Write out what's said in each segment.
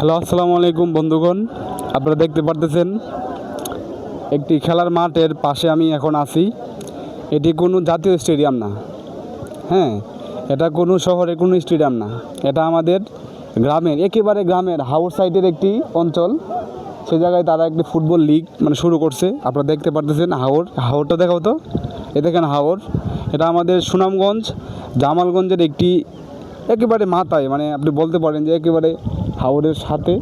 Hello, আসসালামু আলাইকুম বন্ধুগণ। আপনারা দেখতে পারতেছেন একটি খেলার মাঠের পাশে আমি এখন আছি। এটি কোনো জাতীয় স্টেডিয়াম না, হ্যাঁ, এটা কোনো শহরের কোনো স্টেডিয়াম না। এটা আমাদের গ্রামের, একেবারে গ্রামের হাওর সাইডের একটি অঞ্চল। সে জায়গায় তারা একটি ফুটবল লিগ শুরু করছে। আপনারা দেখতে পারতেছেন হাওরটা দেখাও তো। এ দেখেন হাওর, এটা আমাদের সুনামগঞ্জ জামালগঞ্জের একটি একেবারে মাথায়, আপনি বলতে পারেন যে একেবারে হাওরের সাথে,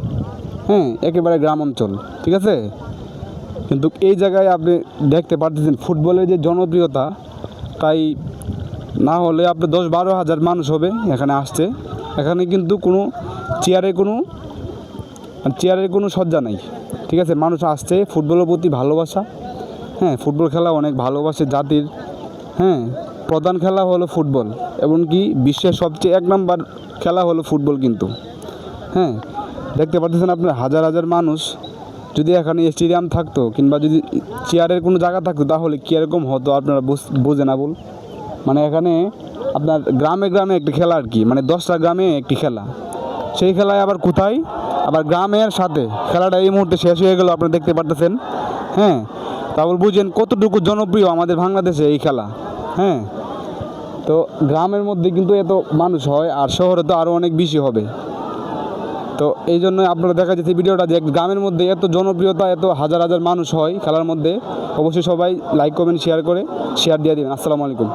হ্যাঁ, একেবারে গ্রাম অঞ্চল, ঠিক আছে। কিন্তু এই জায়গায় আপনি দেখতে পারতেছেন ফুটবলের যে জনপ্রিয়তা, তাই না হলে আপনি 10-12 হাজার মানুষ হবে এখানে আসছে। এখানে কিন্তু কোনো চেয়ারের কোনো সজ্জা নাই, ঠিক আছে। মানুষ আসছে ফুটবলের প্রতি ভালোবাসা, হ্যাঁ, ফুটবল খেলা অনেক ভালোবাসে জাতির, হ্যাঁ। প্রধান খেলা হলো ফুটবল, এমনকি বিশ্বের সবচেয়ে 1 নম্বর খেলা হলো ফুটবল কিন্তু, হ্যাঁ। দেখতে পাচ্ছেন আপনার হাজার হাজার মানুষ। যদি এখানে স্টেডিয়াম থাকতো কিংবা যদি চেয়ারের কোনো জায়গা থাকতো তাহলে কীরকম হতো আপনারা বোঝে না বল। এখানে আপনার গ্রামে গ্রামে একটি খেলা আর কি, 10টা গ্রামে একটি খেলা। সেই খেলায় আবার কোথায়, আবার গ্রামের সাথে খেলাটা এই মুহূর্তে শেষ হয়ে গেল, আপনারা দেখতে পারতেছেন, হ্যাঁ। তাহলে বুঝেন কতটুকু জনপ্রিয় আমাদের বাংলাদেশে এই খেলা, হ্যাঁ। তো গ্রামের মধ্যে কিন্তু এত মানুষ হয়, আর শহরে তো আরও অনেক বেশি হবে। তো এই জন্য আপনারা দেখা যাচ্ছে ভিডিওটা যে গ্রামের মধ্যে এত জনপ্রিয়তা, এত হাজার হাজার মানুষ হয় খেলার মধ্যে। অবশ্যই সবাই লাইক কমেন্ট শেয়ার দিয়ে দেবেন। আসসালামু আলাইকুম।